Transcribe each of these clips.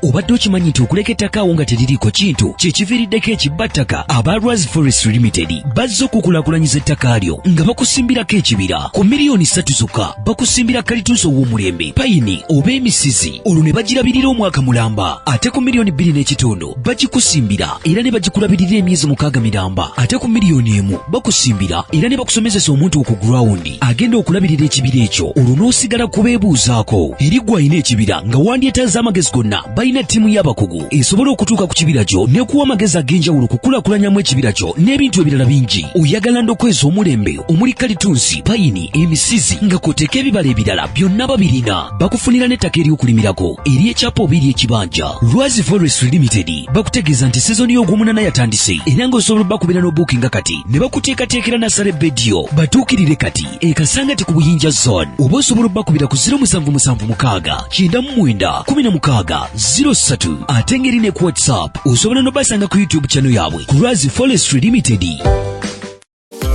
obadde okimanyi nti okuleka ettaka awo nga teririiko kintu kyekiviiriddeko ekibbattaka aba Rwaz Forestry Limited bazze okukulaakulanyiza ettaka lyo nga bakusimbirako ekibira ku miliyoni 3 zokka bakusimbira kalituuso ow'omulembe payini oba emisizi olwo ne bagirabirira omwaka mulamba ate ku miliyoni 2.5 bagikusimbira era ne bagikulabirira emyezi 6 miramba ate ku miliyoni 1 bakusimbira era ne bakusomesesa omuntu ku ground agenda okulabirira ekibira ekyo olwo n'osigala kubeebuuzaako eri gwe alina ekibira nga wandyetaaza amagezi gonna balina ttiimu y'abakugu esobola okutuuka ku kibira kyo n'ekuwa amagezi ag'enjawulo okukulaakulanyamu ekibira kyo n'ebintu ebirala bingi oyagala ndokweza omulembe omuli kalitunsi payini emisizi nga kw'oteeka ebibala ebirala byonna babirina bakufunira n'ettaka ery'okulimirako ery'ekyapa oba ery'ekibanja Rwaz Forestry Limited bakutegeeza nti sezoni y'ogw'omunana yatandise era ng'osobola bakubeera n'obuukinga kati ne bakuteekateekera Nasser bediyo batuukirire kati ekasangati ku buyinja zone oba osobola bakubira ku 0776 ate ngeri ne ku WhatsApp osobola n'obasanga ku YouTube channel yaabwe ku Rwaz Forestry Limited.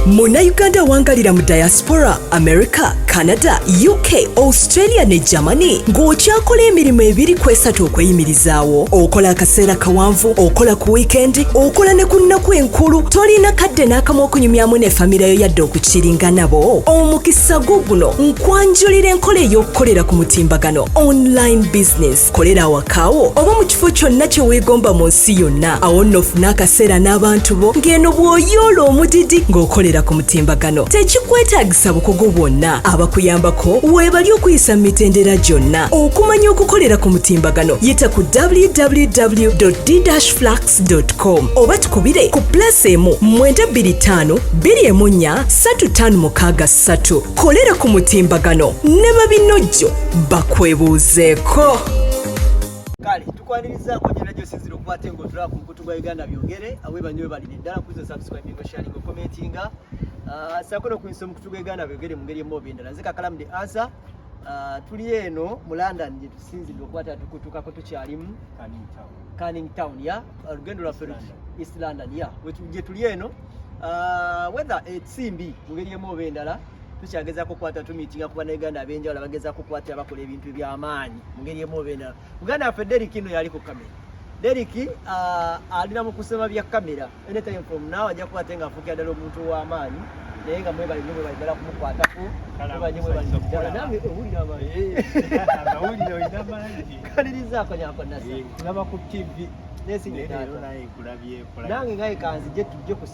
Muna Uganda wangalira mu diaspora, America, Canada, UK, Australia ne Germany. Ng'okyakola emirimu ebiri kwesatu okweyimirizaawo. Okola akaseera kawanvu, okola ku weekend, okola ne ku nnaku enkulu. Tolina kadde n'akamu okunyumyamu ne famire yo yadde okukiringa nabo. Omukisa guno nkwanjulira enkola ey'okukolera ku mutimbagano online business. Kolera awakaawo oba mu kifo kyonna kye weegomba mu nsi yonna. Awo nno ofuna akaseera n'abantu bo ng'eno bw'oyoola omudidi ng'okolera ku mutimbagano. Tekikwetaagisa bukugu bwonna. Abakuyambako weebali okuyisa mu mitendera gyonna. Okumanya okukolera ku mutimbagano yita ku www.d-flax.com oba tukubire ku +1 925 214 kolera ku mutimbagano ne babinojjo bakwebuuzeeko. Kale tukwaniriza ko nyina gyosizira okukwata engotula ku mkutu gwa Uganda byogere awe banywe bali ddala kuzo subscribe ngo sharing ngo commentinga sakono ku nsomo kutu gwa Uganda byogere mu ngeri mo bindala zika kalamu de answer tuli eno mu London je tusinzira okukwata tukutuka ko tukyalimu Canning Town ya rugendo lwa East London ya je tuli eno whether etsimbi mu ngeri mo bindala tukyagezako kukwata tumitinga kuba Uganda abenjawulo bagezako kukwata abakola ebintu by'amaanyi mu ngeri emubena Uganda affe Derek ino yali ku kamera Derek alina mu kusema bya kamera anytime from now ajja kukwata nga afuukira ddala omuntu w'amaanyi naye nga mwebali ddala kumukwatako mwebali ddala nange owulira amaanyi kalirizaako nyako Nasser ngaba ku TV nange ngaye kanzije tujje ku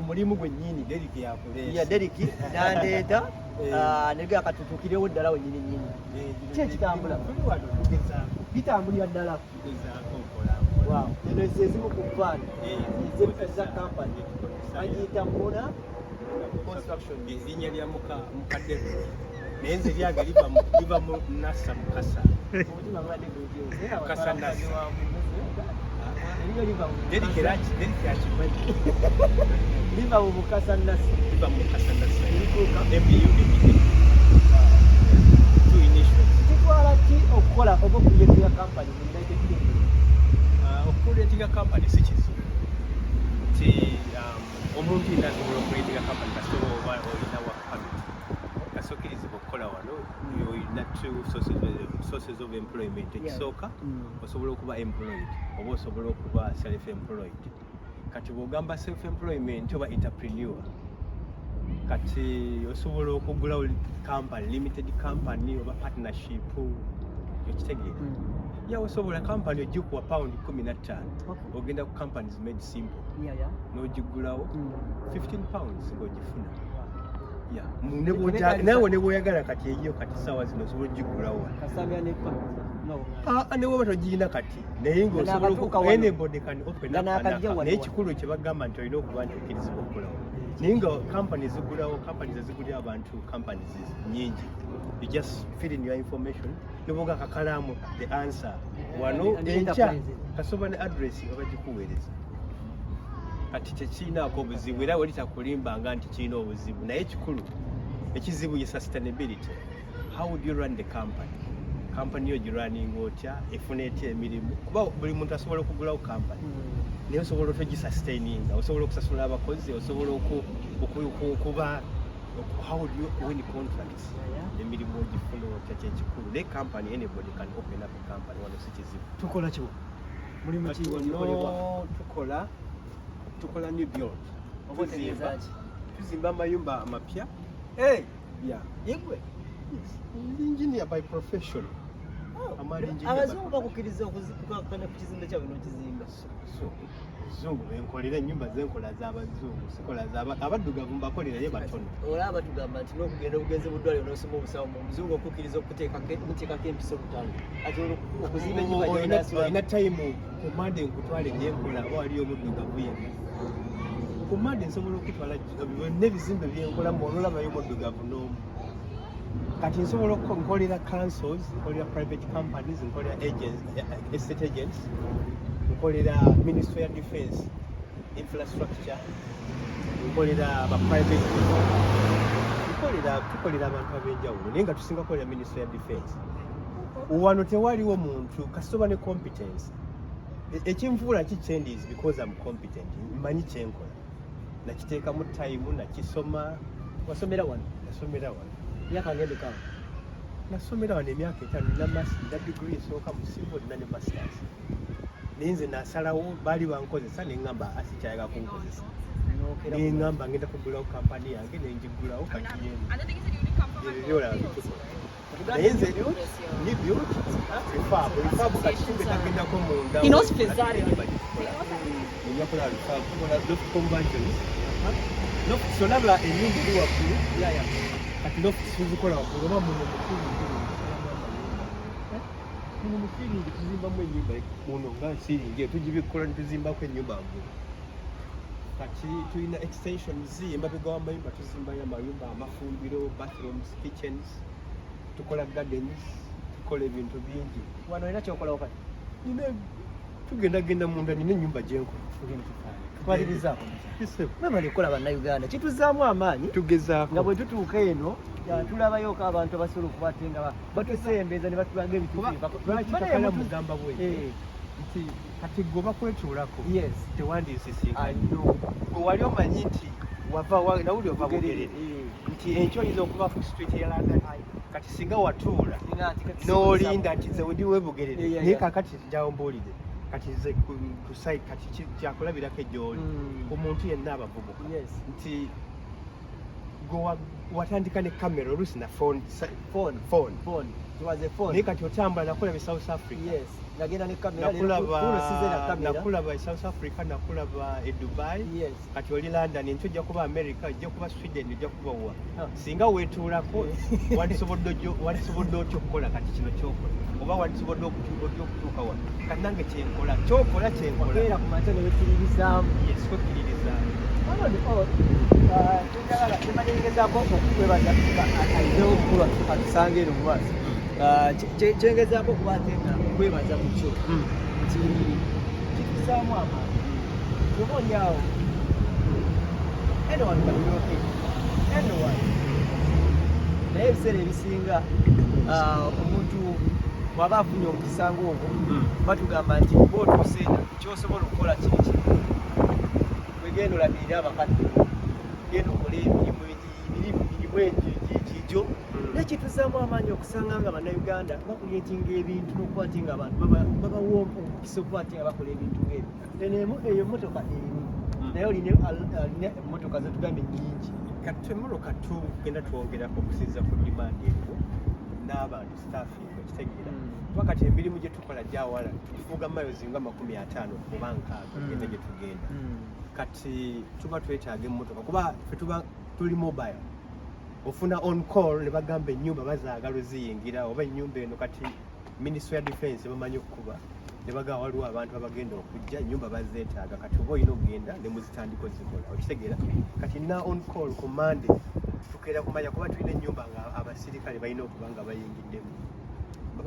mulimu gwennyini Derek yakulesa ya Derek nandeeta nege akatutuukirewo ddala wennyini kyekitambula bitambulira ddala eno ezimu ku plan za company agiyita Muna Construction ezinya lya mukadde naye nze lyaga liva mu Nasser mukasa mukasa Nasser Derek yakimanyi liva mu mukasa Nasser kitwala ki okukola oba okuleetera company mu United Kingdom? Okuleetera company si kizibu ti omuntu inasobola okuleetera company kasita oba olina work permit kasita okkirizibwa okukola wano olina two sources of employment ekisooka osobola okuba employed oba osobola okuba self employed kati bw'ogamba self employment oba entrepreneur kati osobola okugulawo company limited company oba partnership ekitegeera yawe osobola company ogikuwa pound 15 ogenda ku companies made simple n'ogigulawo 15 pounds ng'ogifuna nawe ne bw'oyagala kati eyo kati sawa zino osobola ogigulawo newe oba togirina kati naye ng'osobola anybody can open up naye ekikulu kye bagamba nti olina okuba nti okkirizibwa okukolawo naye nga companies ezigulira abantu companies nyingi you just fill in your information niboga kakalaamu the answer wano enkya kasoba ne address abagikuweereza kati tekirinaako obuzibu era welitakulimbanga nti kirina obuzibu naye ekikulu ekizibu ye sustainability. How would you run the company yo girunning otya efuna etya emirimu kuba buli muntu asobola okugulawo company naye osobola otogisustaininga osobola okusasula abakozi osobola okuba how would you win contracts? Emirimu ogifuna otya kyekikulu. Ne company, anybody can open up a company wano si kizibu. Tukola ki? Mulimu ki wano tukola new build. Tuzimba amayumba amapya. Hey, yeah. Yegwe. Yes. Engineer by profession. Abazungu bakukkiriza okukakana ku kizimbe kyabwe n'okizimba. So zungu enkolera ennyumba zenkola z'abazungu sikola abaddugavu mbakolera ye batono. Olaba tugamba nti n'okugenda obugenzi buddwaliro n'osoma obusawo mu muzungu okukkiriza okuteekako empiso lutalo. Ati okuzimba ennyumba olina time kumande nkutwale byenkola oba waliyo omuddugavu yenna. Kumande nsobola okutwala n'ebizimbe byenkola ololabayo omuddugavu n'omu. Kati nsobola nkolera councils, nkolera private companies, nkolera agents, estate agents, nkolera Ministry of Defense, infrastructure, nkolera private tukolera abantu ab'enjawulo naye nga tusinga kukolera Ministry of Defense. Wano tewaliwo muntu kasitoba ne competence. Ekinfuula kikyendi is because I'm competent. Mmanyi kyenkola. Nakiteekamu time, nakisoma. Wasomera wano? Nasomera wano. Myaka ngende kawa? Nasomera wano emyaka 5 na degree esooka mu civil ne masters. Ninze nasalawo baali bankozesa ne ngamba asikyayaga kunkozesa. Ne ngamba ngenda kugulawo kampani yange ne njigulawo kati yemu. Ebyola bitukola. Ninze ni beauty. Refab kati tagenda ko munda. Inos pesare. Yakola refab kola loft conversions. Loft solabla enyumba eri waggulu. Kati loft tuzikola waggulu oba muno musiringi tuzimbamu ennyumba muno nga nsiringi tugibikola ntuzimbaku ennyumba waggulu. Kati tulina extensions emabega w'amayumba tuzimbayo amayumba amafumbiro, bathrooms, kitchens, tukola gardens, tukola ebintu bingi. Wano olina kyokolawo kati? Tugendagenda munda nina ennyumba gyenkola. Twalirizaako. Mama likola bannayuganda kituzaamu amaanyi tugezaako nga bwe tutuuka eno tulabayoko abantu abasobola okubate nga batusembeza ne batulaga ebituulwaki mugamba bwe nti kati gwe bakwetulako tewandiisisinkana gwe wali omanyi nti nawuli ova Bugerere nti enkyo oyinza okuba Foot Street ya London kati singa watuula n'olinda nti nze wendi webugerere naye kakati jawo mbuulire kati nze ku site kati kyakulabirako egy'oli omuntu yenna abavubuka nti gwe watandika ne kamera oluusi na phone naye kati otambula nakulaba e South Africa nakulaba e South Africa nakulaba e Dubai kati oli London enkyo ojja kuba America ojja kuba Sweden ojja kuba wa singa weetuulako wandisobodde otya okukola kati kino kyokola oba wandisobodde okutuuka wa kati nange kyenkola kyokola kyenkola ku mate ne wekiririzaamu kwekiririzaamu temanyengezaako okukwebaza aizeho okukula atusanga eno mu maaso kyengezaako okuba ate nga okwebaza mu kyo nti kituzaamu amaanyi oba oliawo anyone can relocate anyone naye ebiseera ebisinga omuntu bw'aba afunye omukisa ng'ogwo batugamba nti oba otuuse kyosobola okukola kiri kimu wegenda olabirire abakadde genda okole emirimu egyo naye kituzaamu amaanyi okusanga nga bannayuganda bakuleetinga ebintu n'okuba nti nga abantu babawompa omukisa okuba nti nga bakola ebintu ng'ebyo eyo emmotoka emu naye olina emmotoka zetugambye nnyingi kati emmotoka tugenda twongerako okusinza ku dimandi eriwo n'abantu staffing okitegeera kuba kati emirimu gye tukola gyawala tufuuga mayozi nga 50 oba 60 genda gye tugenda kati tuba twetaaga emmotoka kuba fetuba tuli mobile ofuna on call ne bagamba ennyumba bazaagala oziyingira oba ennyumba eno kati Ministry of Defense bamanyi okukuba ne bagamba waliwo abantu abagenda okujja ennyumba bazeetaaga kati oba olina okugenda ne muzitandika ozikola okitegeera kati na on call ku Monday tukeera kumanya kuba tulina ennyumba nga abasirikale balina okuba nga bayingiddemu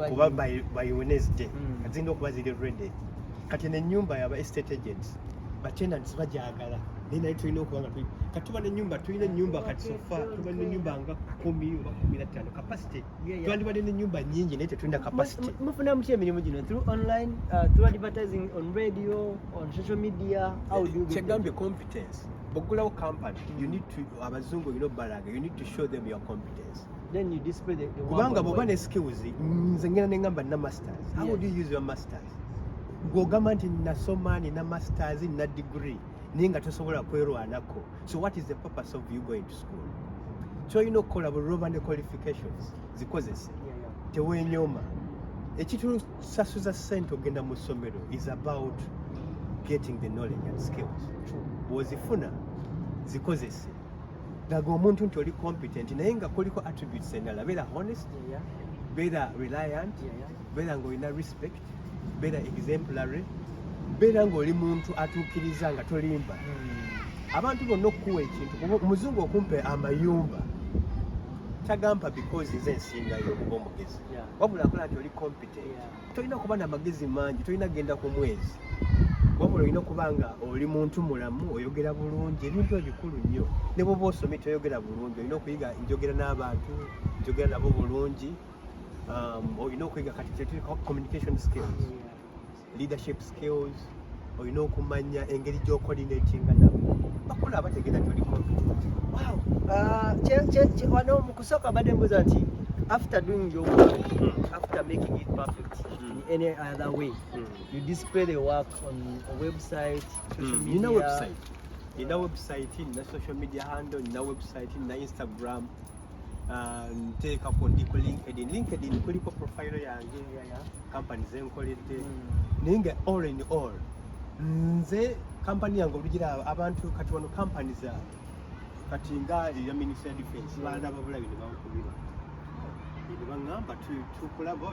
kuba by Wednesday zirina okuba ziri ready kati n'ennyumba yaba estate agents batenants bajagala naye tulina okuba nga katuba n'ennyumba tulina ennyumba kati sofa tuba n'ennyumba nga 10 oba 15 capacity twandibadde n'ennyumba nnyingi naye tetulina capacity. Mufuna muki emirimu gino through online, through advertising on radio, on social media? How do you get kyegambye competence bw'oggulawo company you need to abazungu balaga you need to show them your competence. Then you display the kubanga bw'oba ne skills nze ngenda ne ngamba nina masters. How would you use your masters? Gw'ogamba nti nasoma nina masters nina degree naye nga tosobola kwerwanako. So what is the purpose of you going to school? Kyolina okukola bulwoba ne qualifications zikozese teweenyooma. Ekitusasuza ssente ogenda mu ssomero is about getting the knowledge and skills. Bw'ozifuna zikozese laga omuntu nti oli competent naye nga kuliko attributes endala beera honest, beera reliant, beera ng'olina respect, beera exemplary, beera ng'oli muntu atuukiriza nga tolimba. Abantu bonna okukuwa ekintu omuzungu okumpe amayumba tagamba because nze nsingayo okuba omugezi wabula akola nti oli competent. Tolina okuba n'amagezi mangi, tolina genda ku mwezi wabula olina okuba nga oli muntu mulamu, oyogera bulungi. Ebintu ebikulu nnyo ne bw'oba osomye toyogera bulungi olina okuyiga njogera n'abantu njogera nabo bulungi. Olina okuyiga kati kyetulika communication skills, leadership skills, olina okumanya engeri gy'ocoordinatinga nabo bakula abategeera nti oli competent. wano mu kusooka badde mbuuza nti after doing your work, after making it perfect in any other way, you display the work on a website, social media. Nina website, nina social media handle, nina website, nina Instagram, nteekako ndi ku LinkedIn kuliko profile yange company zenkoledde naye nga all in all nze company yange olugira abantu kati wano companies kati nga eya Ministry of Defense baana babulabi ne bawukubira ne baŋŋamba tukulaba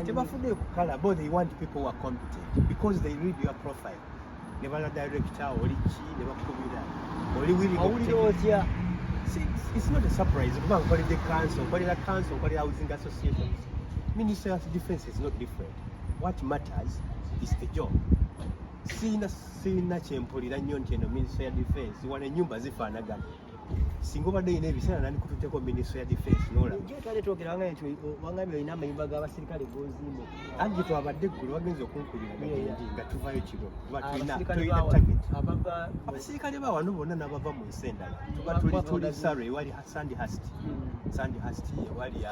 tebafudde okukala bo they want people who are competent because they read your profile ne bala director oli ki ne bakubira oli willing otya. It's not a surprise kubanga nkolera council nkolera housing associations. Ministry of Defense is not different. What matters is the job. Sina kyempulira nnyo nti eno Ministry of Defense wano ennyumba zifaanagana. Singa obadde olina ebiseera nani kututteko Ministry of Defense n'olaba. Twali twogera wangambye olina amayumba g'abasirikale g'ozimba. Anti twabadde eggulu bagenza okunkubira nga tuvayo kiro kuba tulina target. Abasirikale ba wano bonna n'abava mu nsi endala. Tuba tuli Saro ewali Sandhurst ewali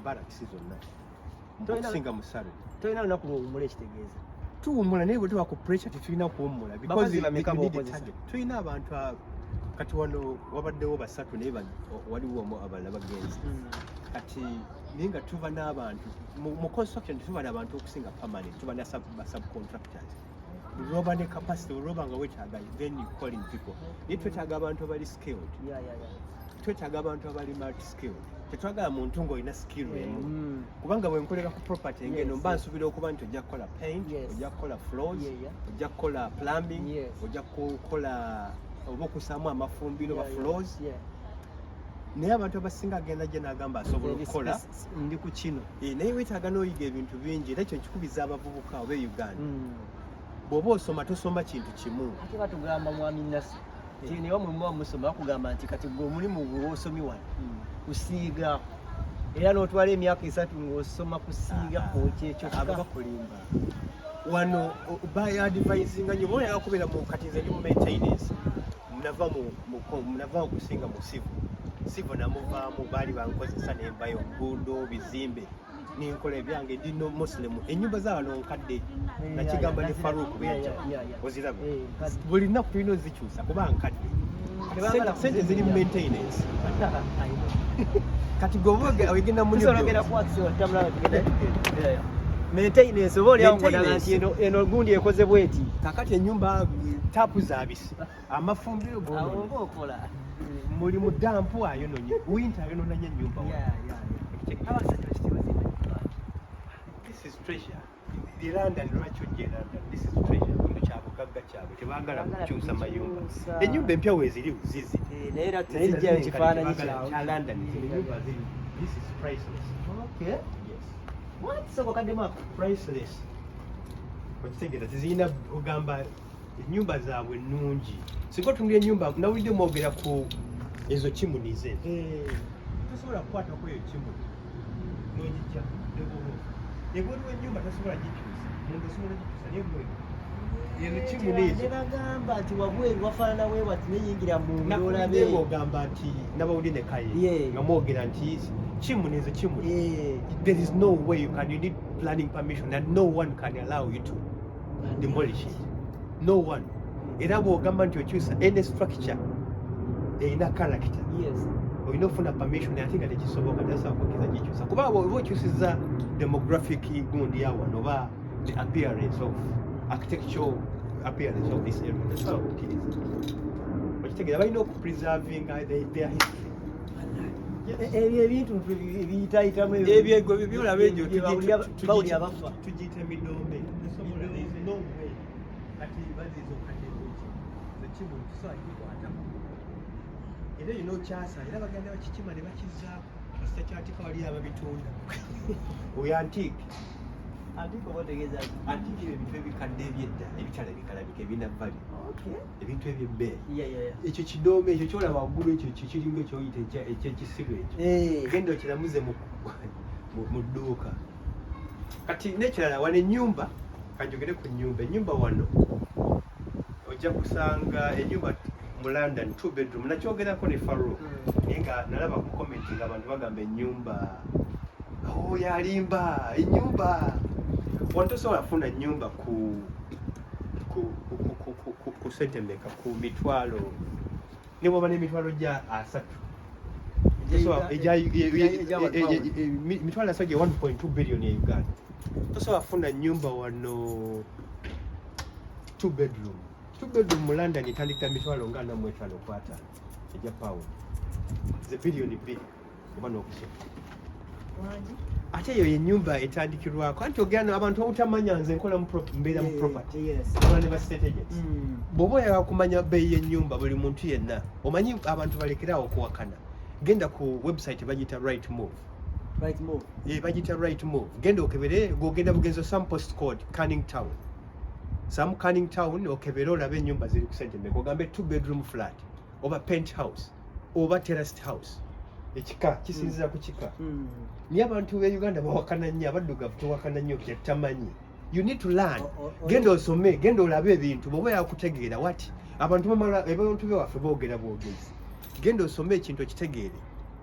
barracks zonna. Okusinga mu Saro. Tolina lunaku lw'owummula ekitegeeza. Tuwummula naye bwe tuba ku pressure tetulina kuwummula because we need a target. Tulina abantu kati wano wabaddewo basatu naye waliwo abalala bagenzi kati naye nga tuba n'abantu mu construction tuba n'abantu okusinga permanent tuba na subcontractors olwoba ne capacity olwoba nga wetaaga then you calling people naye twetaaga abantu abali skilled twetaaga abantu abali multi skilled tetwagala muntu ng'olina skill emu kubanga bwe nkolera ku property ngeno mba nsuubira okuba nti ojja kukola paint ojja kukola floors ojja kukola plumbing ojja kukola oba okusaamu amafumbiro ba floors naye abantu abasinga agenda gye n'agamba asobola okukola ndi ku kino naye weetaaga n'oyiga ebintu bingi era ekyo nkikubiza abavubuka oba Uganda bw'oba osoma tosoma kintu kimu ate batugamba mwami Nasser nti niwe muba musoma bakugamba nti kati gwe omulimu gw'osomi wano kusiiga era n'otwala emyaka 3 ng'osoma kusiiga kwokya ekyo bakulimba wano by advising nnyo bonaga kubeera mu kati nze ndi mu maintenance munava okusinga mu civil namuvaamu baali bankozesa nembayo nguudo bizimbe ninkola ebyange ndi no muslim ennyumba z'abano nkadde nakigamba ne Farouk Weyajja oziraba buli nnaku tulina ozikyusa kuba nkadde sente ziri mu maintenance kati gwoba ogenda mu maintenance oba olyangonaga nti eno gundi ekoze bweti kakati ennyumba tapu zaabisi amafumbiro g'okola muli mu dampu ayononye winter ayonona nnyo ennyumba this is treasure the London lwaki ojja e London this is treasure kintu kyabugagga kyabwe tebaagala kukyusa mayumba ennyumba empya weeziri zizi naye era tezijjayo kifaananyi kya London ennyumba ziri this is priceless okay what so kadde mako priceless okitegeera tezirina ogamba ennyumba zaabwe nnungi singa otunula ennyumba nawulidde mwogera ku ezo kimunize tosobola kukwatako eyo kimuni nogijja ebweru w'ennyumba tosobola gikyusa muntu osobola gikyusa naye ezo kimunizo nebagamba nti wabweru wafaanana wewati neyingira munda olabe ogamba nti nabawulire kaye nga mwogera nti chimunizo chimuni. There is no way you need planning permission and no one can allow you to demolish it. No one. Era bwogamba nti okyusa any structure erina character. Yes. Olina ofuna permission ate nga tekisoboka tasobola kukkiriza gikyusa kuba oba okyusiza demographic gundi yawano oba the appearance of architectural appearance of this area tasobola kukkiriza. Okitegeera balina okupreserving their history. Ebyo ebintu ebiyitayitamu ebyo byolaba ebyo bawuli abafa tugiyita emidombe nomwe kati baziza okadebuki ekimuli tusobola kikwatamu era erina okyasa era bagenda bakikima ne bakizaako kasita kyatika wali ababitunda oyo antiiki antiiki ebintu ebikadde ebyedda ebikyala bikalabika ebina vali ebintu ebyebbeeyi ekyo kidoome ekyo kyolaba waggulu ekyo kikiringa ekyoyita ekyekisigo ekyo genda okiramuze mu dduuka kati nekirala wano ennyumba kanjogere ku ennyumba wano ojja kusanga ennyumba mu London 2 bedroom nakyogerako ne Faro naye nga nalaba ku comment nga abantu bagamba ennyumba yalimba ennyumba wano tosobola kufuna ennyumba ku sentemeka ku mitwalo ne bwoba n'emitwalo gya 3 mitwalo 1.2 billion ya Uganda tosobola kufuna nyumba wano 2 bedroom mu London etandikira mitwalo nga 45 ejja pound ze billion 2 oba n'okusoma ate eyo yennyumba etandikirwako anti ogenda abantu obutamanya nze nkola mbeera mu property oba ne ba state agents bw'oba oyagala kumanya bbeeyi y'ennyumba buli muntu yenna omanyi abantu balekerawo okuwakana genda ku website bagiyita right move bagiyita right move genda okebere gogenda bugenzo some postcode Canning Town okebere olabe ennyumba ziri ku sentemeka ogambe 2 bedroom flat oba penthouse oba terraced house ekika kisinzira ku kika niye abantu be Uganda bawakana nnyo abaddugavu tewakana nnyo kyetamanyi you need to learn genda osome genda olabe ebintu bw'oba yakutegeera wati abantu bewaffe boogera bwogezi genda osome ekintu okitegeere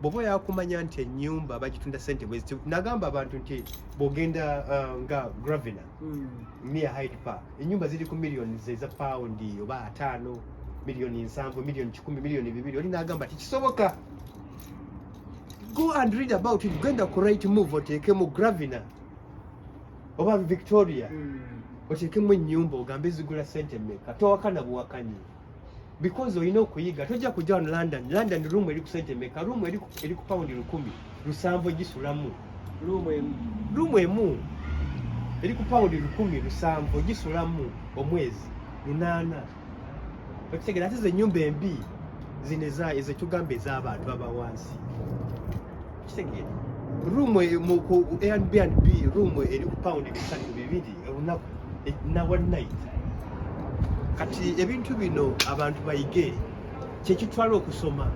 bw'oba yakumanya nti ennyumba bagitunda ssente bweziti nagamba abantu nti bw'ogenda nga Gravina near Hyde Park ennyumba ziri ku millions eza paundi oba 5 million 7 million 10 million 2 oli nagamba tikisoboka. Go and read about it. Genda ku right move oteekemu Gravina oba Victoria oteekemu ennyumba ogambe zigula ssente mmeka towakana buwakanyi because olina okuyiga tojja kujja wano London room eri ku ssente mmeka room eri ku paundi 100 7 gisulamu room emu eri ku paundi 100 7 gisulamu omwezi 8 okitegeera ate ennyumba embi zino ezitugamba ez'abantu baba wansi kitegeera room mu Airbnb room eri ku paundi 200 olunaku na one night kati ebintu bino abantu bayige kyekitwala okusoma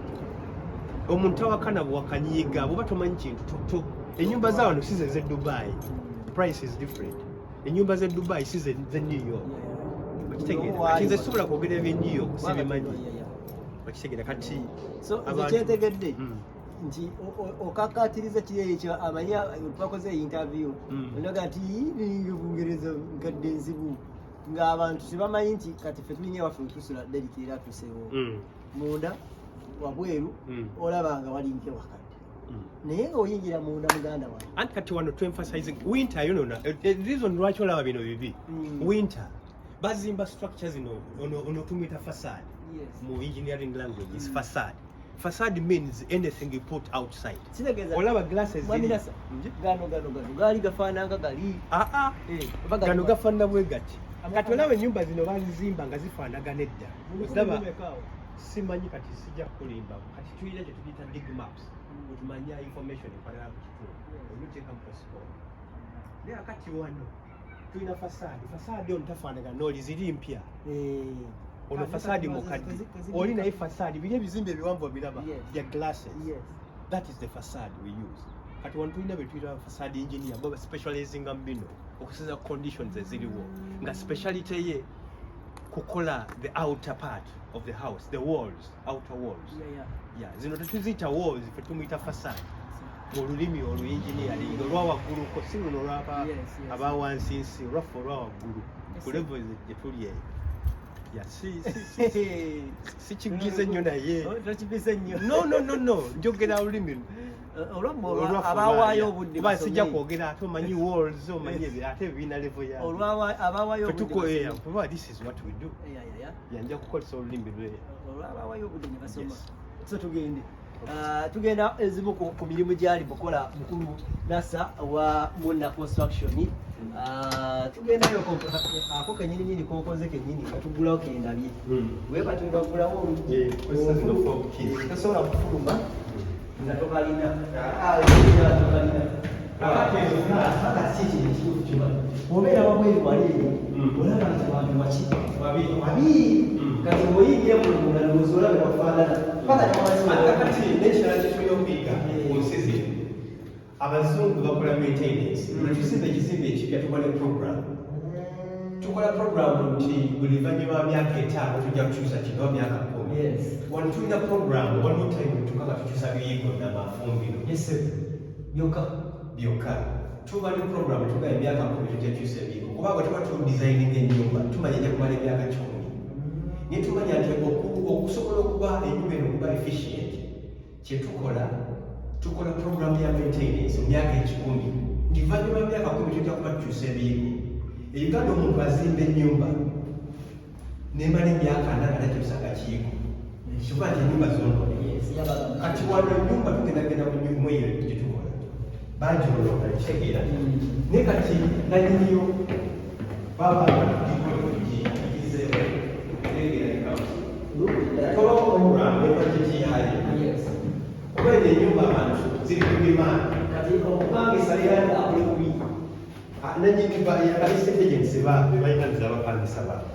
omuntu awakana buwakanyiga bwoba tomanyi kintu ennyumba za wano si ze Dubai price is different ennyumba ze Dubai si ze New York okitegeera kati nze sobola kwogera ebye New York sibimanyi okitegeera kati kyetegedde nti okakatiriza kiri ekyo amanya twakoze interview onaga nti Bungereza nkadde nzibu ng'abantu tebamanyi nti kati ffe tulinye waffe wetusula dedikira tuseewo munda wabweru olaba nga wali nke wakadde naye ng'oyingira munda muganda wange anti kati wano to emphasizing winter the reason lwaki olaba bino bibi winter bazimba structure zino ono tumwita facade mu engineering language is facade. Facade means anything you put outside. Olaba glasses gano gali gafaananga gali gano gafaanana bwe gati kati olaba ennyumba zino bazizimba nga zifaanagana edda olaba simanyi kati sijja kulimba kati tuyina kye tuyita dig maps otumanya information ekwalala ku kitundu oluteeka mu postcode naye akati wano tulina fasade ono tafaanagana n'oli ziri mpya ono fasade mukadde oli naye fasade biri ebizimbe ebiwanvu biraba bya glasses that is the facade we use kati wano tulina bye tuyita facade engineer bo specializinga mu bino okusinza conditions eziriwo nga speciality ye kukola the outer part of the house, the walls, outer walls. Yeah. Zino tetuziyita walls, fe tumuyita facade. Olulimi engineering olwa waggulu ko si luno olwaba aba wansi nsi olwaffe olwa waggulu ku level gye tuli eyo. Yeah, si kigize nnyo naye. No. Njogera olulimi. Abawaayo obudde basijja kwogera ate omanyi walls omanyi ate ebibiina level ya abawaayo obudde kuba this is what we do yanja kukozesa olulimi lwe abawaayo obudde ne basoma so tugenda ezimu ku mirimu gyali mukola mukulu Nasser wa Muna Construction tugendayo ako kenyini kokoze kenyini katugulawo kendabye weba tugagulawo olugi tosobola kufuluma nga tokalina obeera wabweru waleero olaba nti wabimaki babiri kati oyingira mulunga lowooza olabe wafaanana kati nekirala kyetulina okuyiga ku nsi zino abazungu bakola maintenance tusinza ekizimbe ekipya tukola program nti buli luvannyuma lwa myaka 5 tujja kukyusa kino oba myaka 10 wano tulina program one time tukaka tukyusa biyigo namafumbiro byokka tuba ne program tugaa emyaka 10 tujja kukyusa ebiyigo kubanga tuba tudesigning ennyumba tumanya ejja kumala emyaka 10 naye tumanya nti okusobola okuba ennyumba eno okuba efficient tukola program ya maintenance mu myaka 10 nti luvannyuma myaka 10 tujja kuba tukyusa ebiyigo Uganda omuntu azimba ennyumba nemala emyaka 4 takyusanga kiyigo kiba nti ennyumba zonoone kati wano ennyumba tugendagenda mu nyumba eyo gyetukola bagiolonda kitegeera naye kati nanyiniyo baba oba eno ennyumba abantu ziri kubimaani kati okupangisa leero akuli kubi nanyini yabalisite agency bebayinaniza abapangisa baabo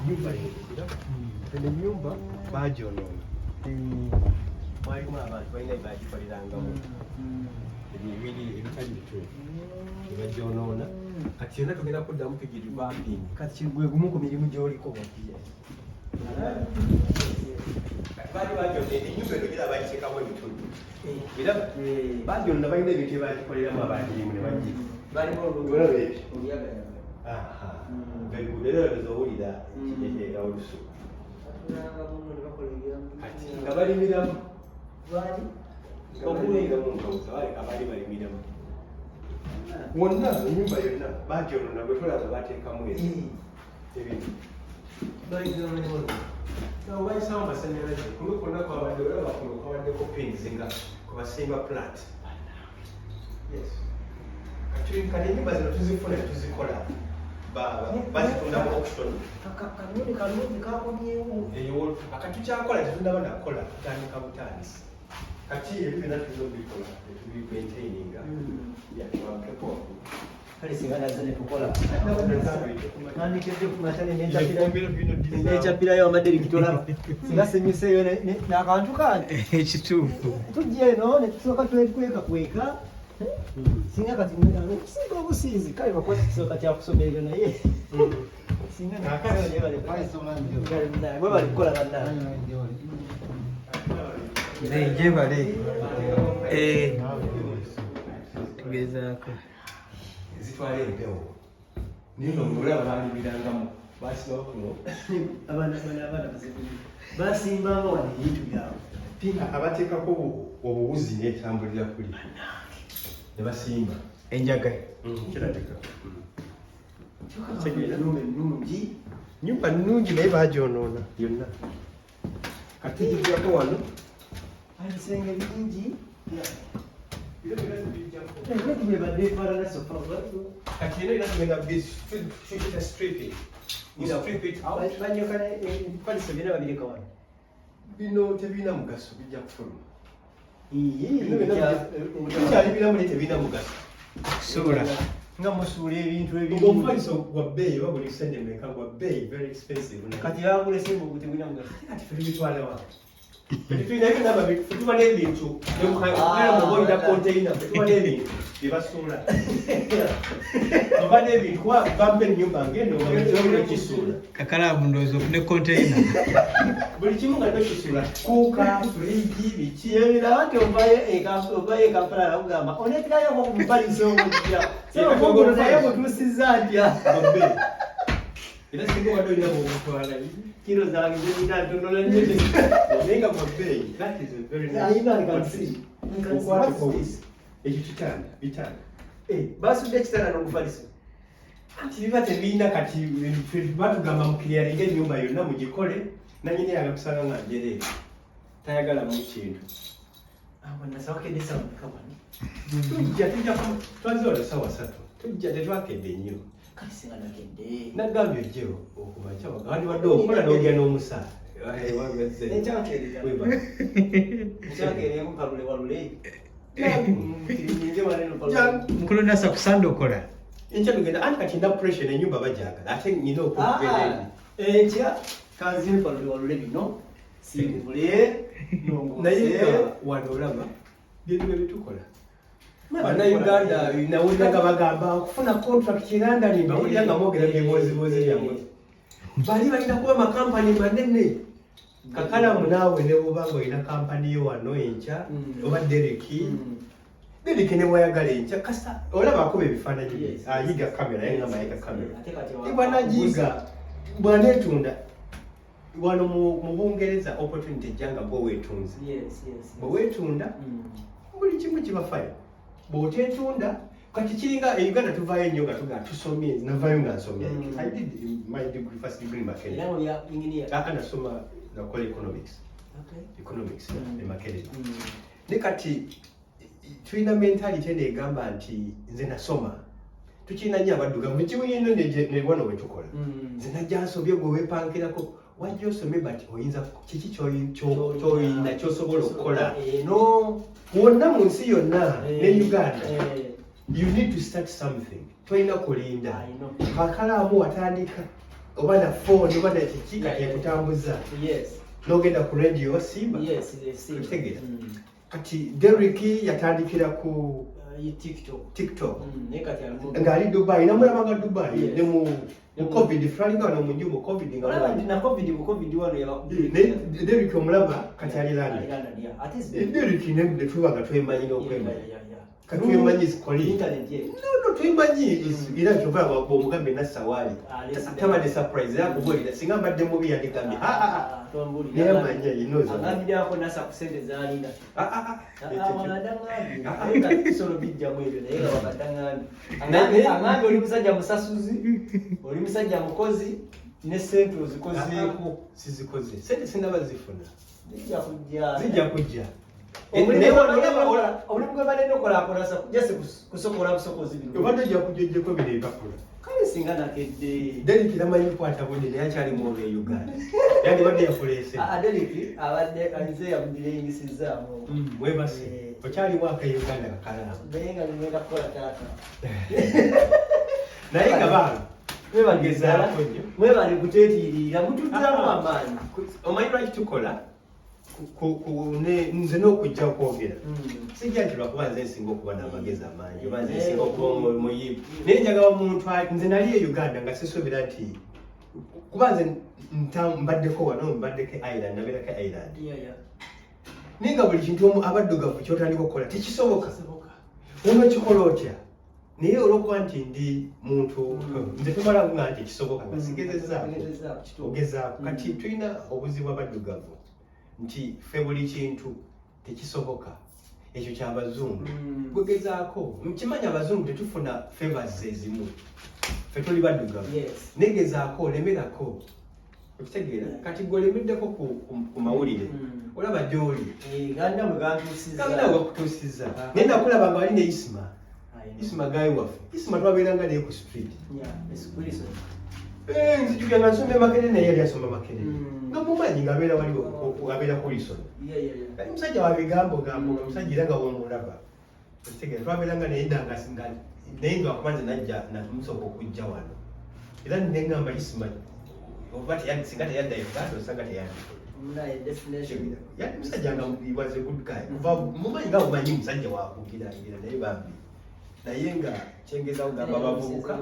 nyumba eno ennyumba bagyonoona mwalimu abantu balina bagikolirangamu ebitali bituufu nebagyonoona kati yonna tugenda kuddamu tugirivamping kati gwe gumu ku mirimu gy'oliko baali bagyonoona ennyumba eno gira bagiteekamu ebitundu biraba bagyonoona balina ebintu ebagikoleramu abagirimu ne bagiraba ebyo Vegulereza owulira ekitegeera olusu nga balimiramu abaali balimiramu wonna enyumba yonna bagyonoona bwe tolaba bateekamu ebintu bayisawo amasanyalaze kumwe kwonna kwabadde olaba kuno kwabaddeko pins nga kubasimba plat kati enyumba zino tuzifuna tuzikola bazitunda mu auction kalungi kakomyewo akatukyakola tetundaba nakola tutandika butandisi kati ebyo byonna tulina obikola tubimaintaininga kale singa naze netukola nandikidde kumatane nekyapirayo amadde likitolaba singa semiseyo nakantu kange ekituufu tujja eno netusooka twekweka singa kati okusinga obusinzi kale bakwata kisooka kyakusomerera naye singa bwe bali kukola bannange njebale tugezaako zitwala empewo nino mulaba balimirangamu basibawo kuno abaana basimbamu wano ebintu byabwe pinga abateekako obuwuzi netambulira kuli nebasimba enjaga kirabika ennungi nyumba nnungi naye bagyonoona yonna kati tujjako wano ebisenge bingi kati era era tugenda tukita stripping banyokana ebipaliso byona babireka wano bino tebirina mugaso bijja kufuluma Tukyali biramu naye tebirina mugaso. Suula. nga musuula ebintu Omufaliso gwa bbeeyi oba buli ssente mmeka gwa bbeeyi very expensive. kati bagula esimba ogu tebirina mugaso. Kati fe tubitwala wa? Tulina ebinaba tuba n'ebintu oba olina konteyina tuba n'ebintu bye basuula. Oba n'ebintu kuba bampa ennyumba ng'eno ekisuula. Kakalaamu ndowooza ofune konteyina. Buli kimu nga tokisuula. Kuuka, fridge, biki. Yebira nti ovayo ekampala nakugamba oneterayo omufaliso omujja. Naye butuusizza ntya? Era singa wadde olina bw'omutwala Kilo zange zirina ntonola nnyo. naye nga gwa bbeeyi. That is a very nice. Ekyo bitanda. Basudde ekitanda n'omufaliso. Anti biba tebirina kati batugamba mukiriyalinga ennyumba yonna mugikole nanyini yaga kusanga nga njereere tayagala mu kintu. Nasawako esawa mukabani. Tujja twazola sawa 3 tujja tetwakedde nnyo Kati singa nakedde. nagambye ojjewo okumakya wandi wadde okola n'olya n'omusaala. Ekyakeeremu kalule walule. Mukulu Nasser kusanda okola. enkya tugenda anti kati nda pressure ennyumba bagyagala ate nina okugenda Enkya kanzime kalule walule bino. Simbule. naye wano olaba byebyo bitukola. Bannayuganda nawulira nga bagamba okufuna contract London mbawulira nga mwogera byebwozibozi byammwe. Bali balina kuba amakampani manene. Kakalaamu naawe ne bw'oba ng'olina kampani yo wano enkya oba Dereki. Dereki ne bw'ayagala enkya kasa olaba akuba ebifaananyi ayiga kamera naye nga mayiga kamera. Bw'anagiyiga bw'aneetunda wano mu Bungereza opportunity ejjanga gwe weetunze. Bwe weetunda buli kimu kibafayo. Bw'oteetunda kati kiringa e Uganda tuvaayo nnyo nga tuga tusomye navaayo nga nsomya. I did my degree first degree in Makerere. Nasoma nakola economics e Makerere. Ne kati tulina mentality eno egamba nti nze nasoma tukirina nnyo abaddugavu ekimu yino ne wano we tukola. Nze najja nsobye gwe weepankirako wajja osome bati oyinza kiki ky'oyina ky'osobola okukola wonna mu nsi yonna ne Uganda. You need to start something. Toyina kulinda. Kakalaamu watandika oba na phone oba na kiki kati ekutambuza. N'ogenda ku radio osimba. Otegeera. Kati Dereki yatandikira ku TikTok. Ng'ali Dubai namulabanga Dubai ne mu COVID flalinga wano mu njumu COVID nga wano. Dereki omulaba kati ali London. Dereki ne tubaga twemanyi n'okwemanya. Katwemanyi zikoli. No, twemanyi era kyova bw'omugambe Nasawali. Tabadde surprise yakubulira singa mbadde mubi yandigambye. Naye amanya yinoza. Agambiddako Nasa ku ssente z'alina. Kisolo bijjamu ebyo naye nga wabadde aŋŋambye oli musajja musasuzi, oli musajja mukozi ne ssente ozikozeeko. Sizikoze. Ssente sinaba zifuna. Zijja kujja. Omulimu gwe badde nokolakola jase kusokola busokozi bino. Obadde ojja kujjajjako bino ebipapula. Kale singa nakedde. Dereki tamanyi kukwata budde naye akyali mwoyo e Uganda. Yandibadde yafuleese. Dereki abadde alize yamuyingisizzaamu. Mwebase. Okyali mwaka e Uganda Kakalaamu. Naye nga ngenda kukola taata. Naye kabaala. Mwebagezaako nnyo. Mwebale kuteetiirira mutuddaamu amaanyi. Omanyi lwaki tukola? Nze n'okujja okwogera sijja nti lwakuba nze nsinga okuba n'amagezi amangi oba nze nsinga okuba muyivu naye njagala omuntu nze nali e Uganda nga sisuubira nti kuba nze mbaddeko wano mbaddeko Island nabeerako Island naye nga buli kintu abaddugavu kyotandika okukola tekisoboka onokikola otya naye olwokuba nti ndi muntu nze tumala nga nti kisoboka nga sigezezzaako ogezaako kati tulina obuzibu abaddugavu nti ffe buli kintu tekisoboka ekyo ky'abazungu bwegezaako mukimanya abazungu tetufuna favors ezimu ffe tuli baddugavu negezaako olemerako okitegeera kati gweolemeddeko ku mawulire olaba gy'oli ganda bwe gakutuusizza naye nakulaba nga wali ne Isima gayi waffe Isima twabeeranga naye ku street nzijukira nga nsoma Makerere naye yali asoma Makerere nga mumanyi ngabeera waliwo abeera ku lisono kati musajja wa bigambo gambo nga musajja era nga womulaba okitegera twabeeranga naye naye nga wakumanze najja namusooka okujja wano era nengamba isimanyi oba singa teyadda Uganda osanga teyandi yali musajja nga was a good guy kuva mumanyi nga mumanyi musajja wakugirangira naye bambi naye nga kyengeza kugamba abavubuka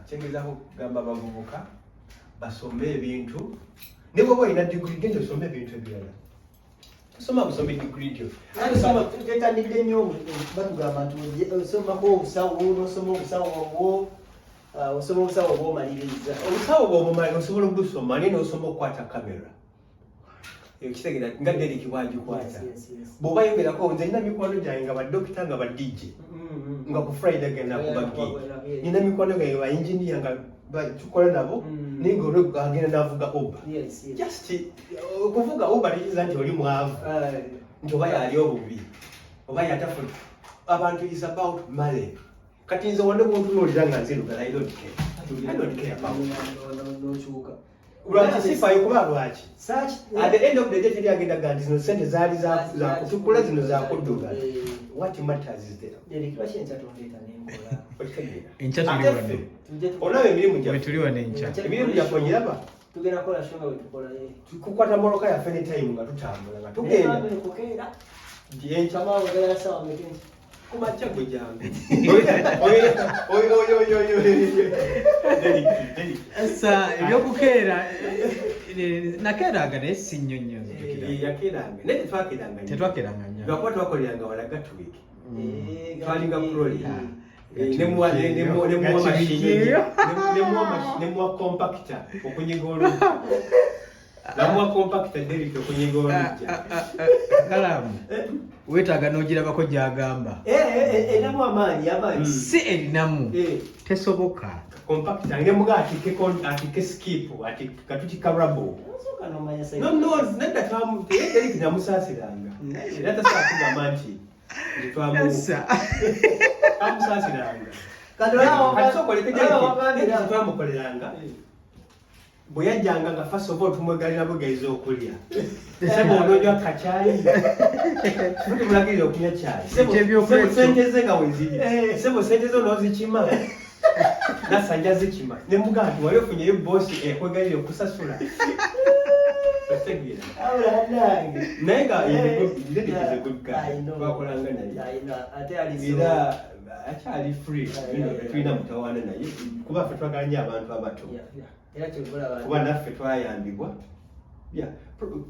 kyengezaho kugamba abavubuka basome ebintu ne bwoba olina diguli genda osome ebintu ebirala tosoma busome diguli tyo tetandikire nnyo batugamba nti osomako obusawo nosoma obusawo obwo osoma obusawo obwo omaliriza obusawo bwobumalira osobola obusoma naye nosoma okukwata kamera ekitegera nga Derek bwagikwata bw'oba yogerako nze nina mikwano gyange nga badokita nga ba DJ nga ku Friday genda kuba gig nina mikwano gyange ba engineer nga tukola nabo naye nga olwo agenda n'avuga Uber just okuvuga Uber tekiza nti oli mwavu nti oba yali obubi oba yatafuna abantu is about money kati nze wande bwontunuulira nga nzirugala I don't care about lwaki sifayo kuba lwaki at the end of the day teri agenda gandi zino sente zaali za kutukula zino za kudduga what matters is there olaba emirimu emirimu gyakonyeraba kukwata moloka yaffe ne time nga tutambula nga tugenda kumakya gwe jangu esa ebyokukeera nakeeraga naye si nnyo nnyo yakeeranga naye tetwakeeranga nnyo lwakuba twakoleranga wala gatwiki twalinga kulolia nemuwa compactor okunyiga olujja namuwa compactor Derek okunyiga olujja Kalaamu weetaaga n'ogirabako gy'agamba enamu amaanyi si erinamu tesoboka compactor ngemuga atike skip ati katuti karabo nedda Derek namusaasiranga era tasobola kugamba nti twamusaasiranga twamukoleranga bwe yajjanga nga first of all tumwegalira bugaiza okulya sebo ononywa kacaayi tutimulagirira okunywa caayi sente ze nga wezirya sebo sente zo noozikima nasanja zikima nemuga nti wali ofunyeyo boosi ekwegalira okusasula naye nga is a good guy twakolanga naye era akyali free tulina mutawaana naye kuba ffe twagala nnyo abantu abato kuba naffe twayambibwa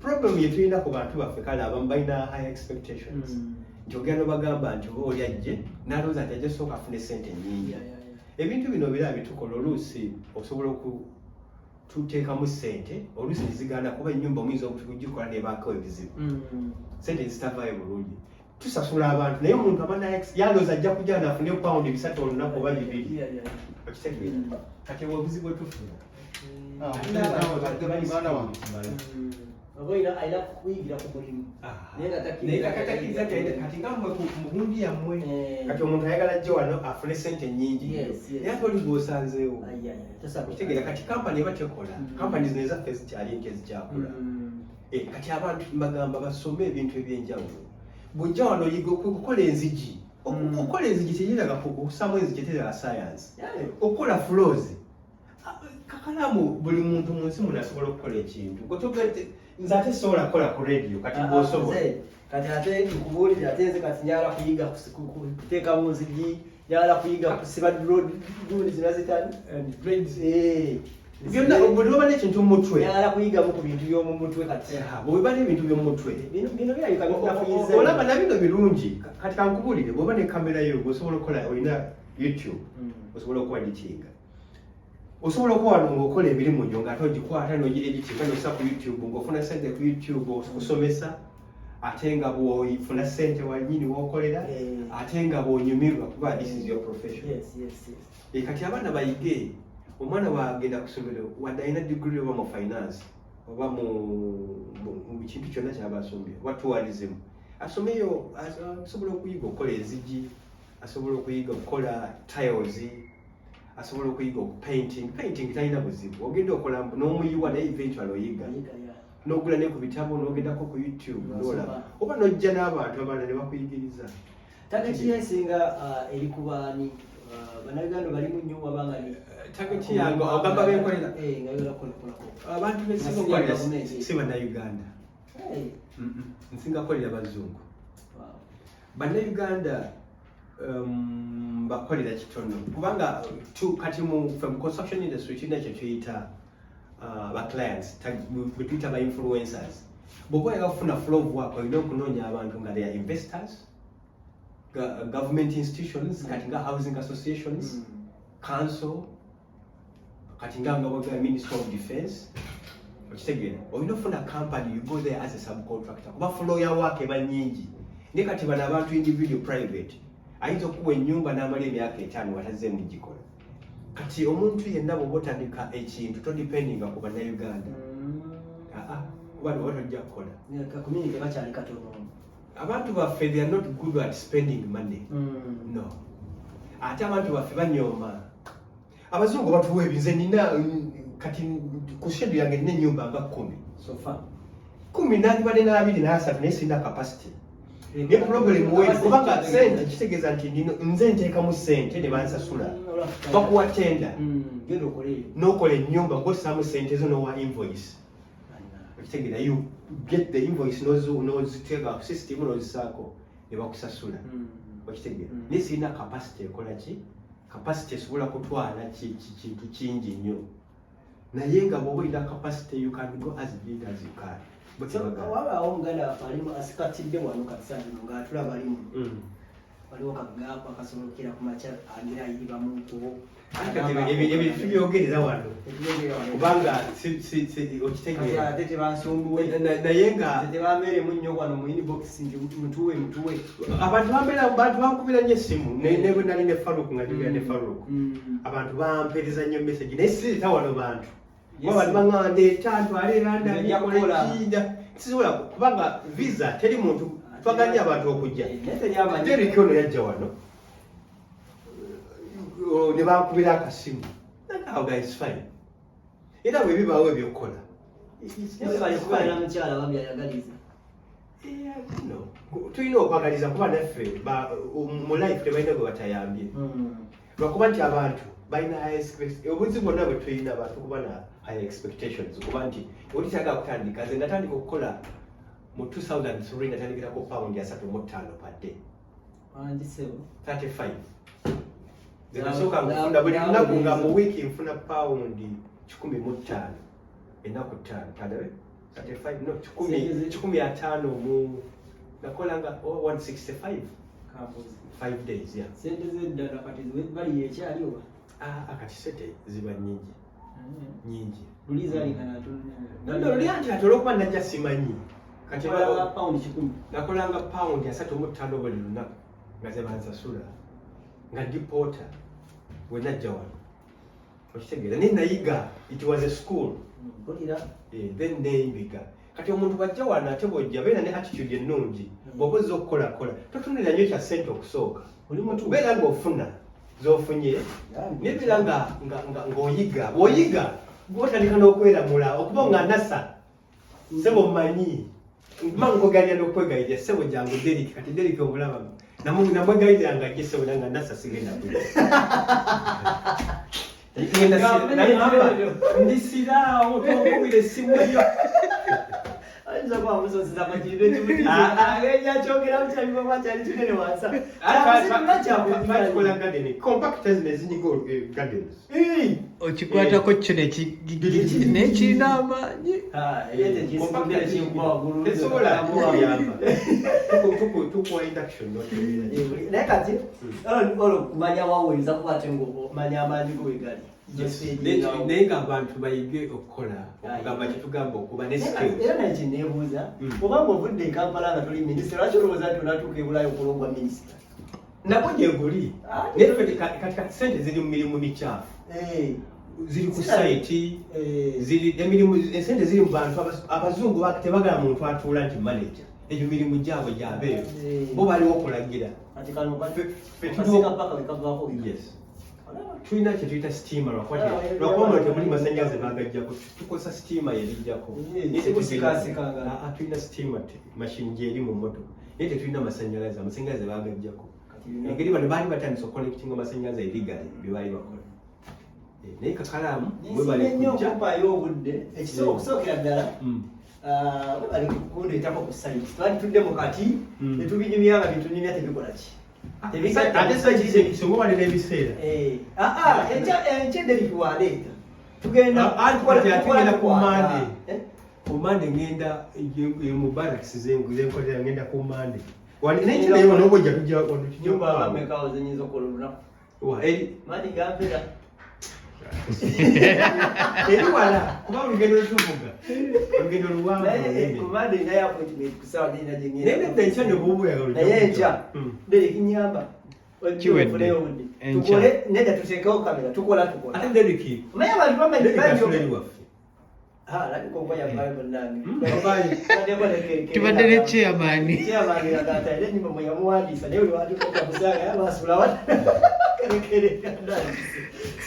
problem yetulina ku bantu baffe kale abamu balina high expectations nti ogenda bagamba nti oba oli ajje n'alowooza nti ajja sooka afune sente nnyingi ebintu bino bira bitukola oluusi osobola tuteekamu sente oluusi nezigaana kuba ennyumba omuyinza okugikola nebaako ebizibu sente zitavaayo bulungi tusasula abantu naye omuntu yalooza ajja kujja nafune paundi 3 olunaku oba 2 okitegeera kati obuzibu bwetufuna ayina kuyigira ku mulimu kati nga mmwe mugundi yammwe kati omuntu ayagala ajje wano afune sente nnyingi naye ate oli gwosanzeewo okitegeera kati kampani eba tekola kampani zino ezaffe zikyali nti ezikyakula kati abantu mbagamba basome ebintu ebyenjawulo bw'ojja wano oyiga okukola enzigi okukola enzigi teyiraga okusamu enzigi teyiraga science okukola floors Kakalaamu buli muntu mu nsi muno asobola okukola ekintu nze ate sobola kukola ku radio kati bw'osobola kati ate nkubuulira ate nze kati njagala kuyiga kuteekamu nzigi njagala kuyiga kusiba duuni zina zitani byonna buli oba n'ekintu mu mutwe njagala kuyigamu ku bintu by'omu mutwe kati bw'oba n'ebintu by'omu mutwe bino birabika binafuyize olaba na bino birungi kati kankubuulire bw'oba ne kamera yo bw'osobola okukola olina YouTube osobola okuwadikinga osobola okuba wano ng'okola emirimu gyo ng'ate ogikwata n'ogiregitinga n'ossa ku YouTube ng'ofuna sente ku YouTube okusomesa ate nga bw'ofuna sente wannyini w'okolera ate nga bw'onyumirwa kuba this is your profession. Kati abaana bayige omwana wagenda ku ssomero wadde alina degree oba mu finance oba mu kintu kyonna ky'aba asomye oba tourism asomeyo asobola okuyiga okukola enzigi asobola okuyiga okukola tiles asobola okuyiga painting talina buzibu ogenda okola n'omuyiwa naye eventual oyiga n'ogula ne ku bitabo n'ogendako ku YouTube n'olaba oba n'ojja n'abantu abalala ne bakuyigiriza. Target yesinga eri ku baani bannayuganda balimu nnyo wabanga ni target yange ogamba benkolera nga yola abantu besinga okolera si bannayuganda nsinga kolera bazungu bannayuganda bakolera kitono kubanga kati mu construction industry kirina kye tuyita ba clients bwe tuyita ba influencers bw'oba oyagala kufuna flow of work olina okunoonya abantu nga they are investors government institutions kati nga housing associations council kati nga minister of defense okitegeera olina okufuna company you go there as a subcontractor kuba flow ya work eba nyingi ne kati bano abantu individual private ayinza okuwa ennyumba n'amala emyaka 5 watazzeemu gikola kati omuntu yenna bw'oba otandika ekintu todependinga ku bannayuganda kuba oba tojja kukola community bakyali katono abantu baffe they are not good at spending money no ate abantu baffe banyooma abazungu batuwa ebinze nina kati ku shedu yange nina ennyumba nga 10 sofa 10 nandibadde na 23 naye sirina capacity ne problem wewe kubanga sente kitegeeza nti nze nteekamu sente ne bansasula bakuwa tenda genda okoleyo n'okola ennyumba ng'ossaamu sente zo n'owa invoice okitegeera you get the invoice n'oziteeka ku system n'ozisaako ne bakusasula okitegeera naye sirina capacity ekola ki capacity esobola kutwala kintu kingi nnyo naye nga bw'oba olina capacity you can go as big as you can wabaawo omuganda waffe alimu asikatidde wano katisano ng'atulaba alimu waliwo kagaapu akasolokera ku makya agira ayibamu nkubo ebintu byogerera wano kubanga okitegeera ate tebansumbuwe naye nga tebameeremu nnyo wano mu inbox nti mutuwe abantu bankubira nnyo essimu ne bwe nali ne Faruku nga njogera ne Faruku abantu bampeereza nnyo message naye sireeta wano bantu wabali baŋŋamba ndeeta ntwale erandayakolekiyinja sisobola kubanga visa teri muntu twaganye abantu okujja Derek ono yajja wano ne bankubira akasimu nagaawo guys fine era bwe bibaawo ebyokukola tulina okwagaliza kuba naffe mu life tebalina gwe batayambye lwakuba nti abantu balina obuzi bwonna bwe tulina abantu kuba na high expectations kuba nti oli kyagala kutandika nze natandika okukola mu 2003 natandikirako pound ya 35 per day 35 nasooka nkufuna buli lunaku nga mu wiiki nfuna pound 15 ennaku 5 tadabe 35 no 15 mu nakolanga 165 5 days yeah sente zeddala kati bali ekyaliwa akati sente ziba nyingi luli anti ate olwokuba najja simanyi kati pound 10 nakolanga pound ya 35 buli lunaku nga ze bansasula nga ndi porter we najja wano okitegeera naye nayiga it was a school then neyimbiga kati omuntu bwajja wano ate bwojja beera ne attitude ennungi bw'oba ozza okukolakola totunira nnyo kya ssente okusooka beera ng'ofuna zofunye nebeera ng'oyiga bw'oyiga bw'otandika n'okweramula okuba nga Nasser sebo mmanyi mangogalira n'okwegayirira sebo jangu Derek kati Derek omulaba namwegayirira nga ajje sebo nga Nasser sigenda ndisiraawo tokubira essimu yo okikwatako kyo nekirina amaanyi naye kati kumanya waweza kuba ate ng'omanya amaanyi go wegali naye ng'abantu bayige okukola okugamba kyetugamba okuba ne skills era naye kyeneebuuza obanga ovudde Kampala nga tuli minisita lwaki olowooza nti onatuuka e Bulaaya okulongwa minisita nabwo gyeguli naye ffe kati sente ziri mu mirimu mikyafu ziri ku site esente ziri mu bantu abazungu tebagala muntu atuula nti manager ebyo mirimu gyabwe gyabeeyo bo baliwo okulagira kati kano paka wekavaako yes tulina kye tuyita steamer lwakuba temuli masannyalaze bagajjako tukozesa steamer yerijjako tulina steamer machine gyeri mu mmotoka naye tetulina masannyalaze amasannyalaze bagajjako engeri bano baali batandisa okuconnectinga amasannyalaze erigale bye baali bakola naye kakalaamu mwebaleokumpayo obudde okusookera ddala webali kundeetako ku site twali tudde mu kati netubinyumya nga bitunyumya tebikola ki somubalira ebiseera enkyedde bituwaleeta tugenda ku mande ngenda mu barracks zenkolera ngenda ku mande nobojja tujameka zenyinza okola olunaku mani gampera eri wala kuba olugendo lutuvuga olugendo luwanvu naye enkya nebwobuyaga enkya kinyamba tukole nedda tuteekewo kamera tukola ate deriki naye abantu bamanyi tubadde ne chairman enyumba mweyamuwandiisa naye oliwandikaokamusanga yabasula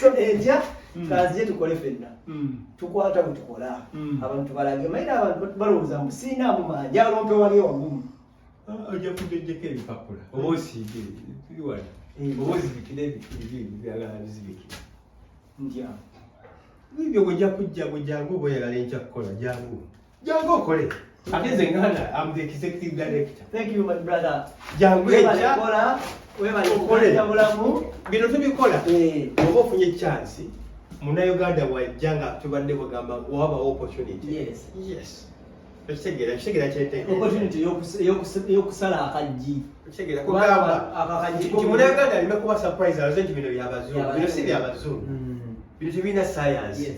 so enkya kaziye tukole fenna tukwata bwe tukola abantu balage mayire abantu balowooza mbu siinaamu mangi alompe wali wagumu ojja kugejjeko ebipapula oba osiige tuli oba ozibikire byagala bizibikire ntya ibyo bwejja kujja bwejangu oba oyagala enkya kukola jangu okole ate nze ngana am the executive director. Thank you my brother. Jangu enkya bulamu bino tubikola oba ofunye chance Munnayuganda wajjanga tubadde bagamba wabawo opportunity. Yes. Ekitegeera kyete opportunity y'okusala akajji. Ekitegeera kugamba akajji Munnayuganda alina kuba surprise alaze nti bino by'abazungu. Bino si by'abazungu. Bino tebirina science.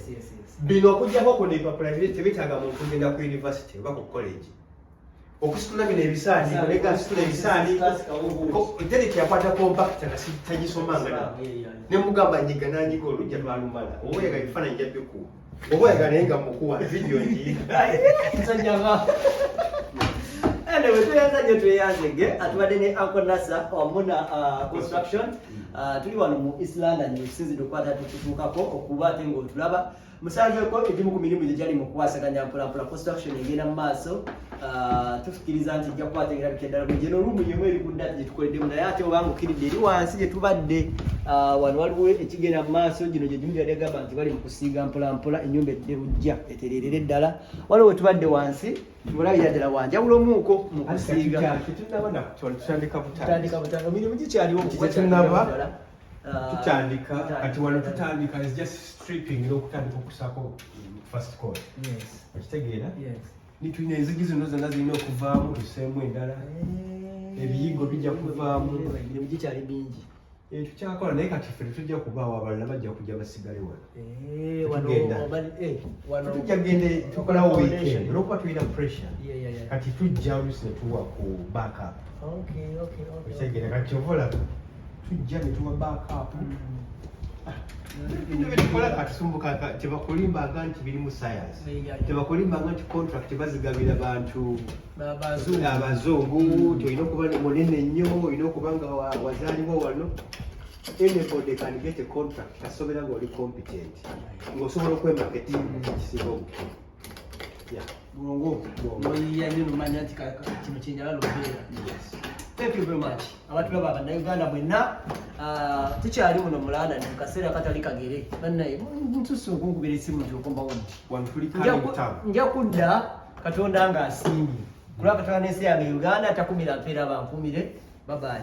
Bino okujjako ku n'ebipapula tebetaaga muntu kugenda ku university oba ku college. Okusitula bino ebisaani olega situla ebisaani dereki yakwata kompakita nga tagisomanga na nemugamba nyiga nanyiga olujja lwalumala oba oyagala ebifaananyi jjabbiku oba oyagala naye nga mukuwa vidiyo njiiga anyway tweyanza nnyo tweyanzege atubadde ne Uncle Nasser omuna construction tuli wano mu East London ekisinzidde okukwata tututuukako okuba ate ng'otulaba musanzeko egimu ku mirimu gyali mu kukwasaganya mpolampola construction egenda mu maaso tufikiriza nti ejja kukwata erabika eddala bwegye n'olumu yemu eri ku ddati gye tukoleddemu naye ate obanga okkiridde eri wansi gye tubadde wano waliwo ekigenda mu maaso gino gye gimu gyali agamba nti bali mu kusiiga mpolampola ennyumba edde bujja etereerera eddala waliwo wetubadde wansi tubulabira ddala wanjawulo omuuko mu kusiiga tutandika butandika emirimu gikyaliwo tutandika kati wano tutandika is just stripping n'okutandika okusako first coat okitegeera nitulina enzigi zino zonna zirina okuvaamu tuseemu endala ebiyigo bijja kuvaamu emirimu gikyali mingi tukyakola naye kati ffe tetujja kubaawo abalala bajja kujja basigale wano tujja gende tukolawo weekend olwokuba tulina pressure kati tujja olusi ne tuwa ku backup okitegeera kati ovola tujja ne tuwa backup tukola katusumbuka tebakulimbanga nti biri mu science tebakulimbanga nti contract bazigabira bantu abazungu tolina okuba munene nnyo olina okuba nga wazaalibwa wano anybody can get a contract kasobera nga oli competent ng'osobola okwemaketi kisinga obukulu Thank you very much. Abatulaba bannayuganda mwenna tukyali muno mulanda mu kaseera katali kagere bannaye ntusu okunkubira essimu nti okombawo nja kudda Katonda ng'asiimye kulwa Katonda n'ensi yange Uganda takumira mpeera bankumire babaye.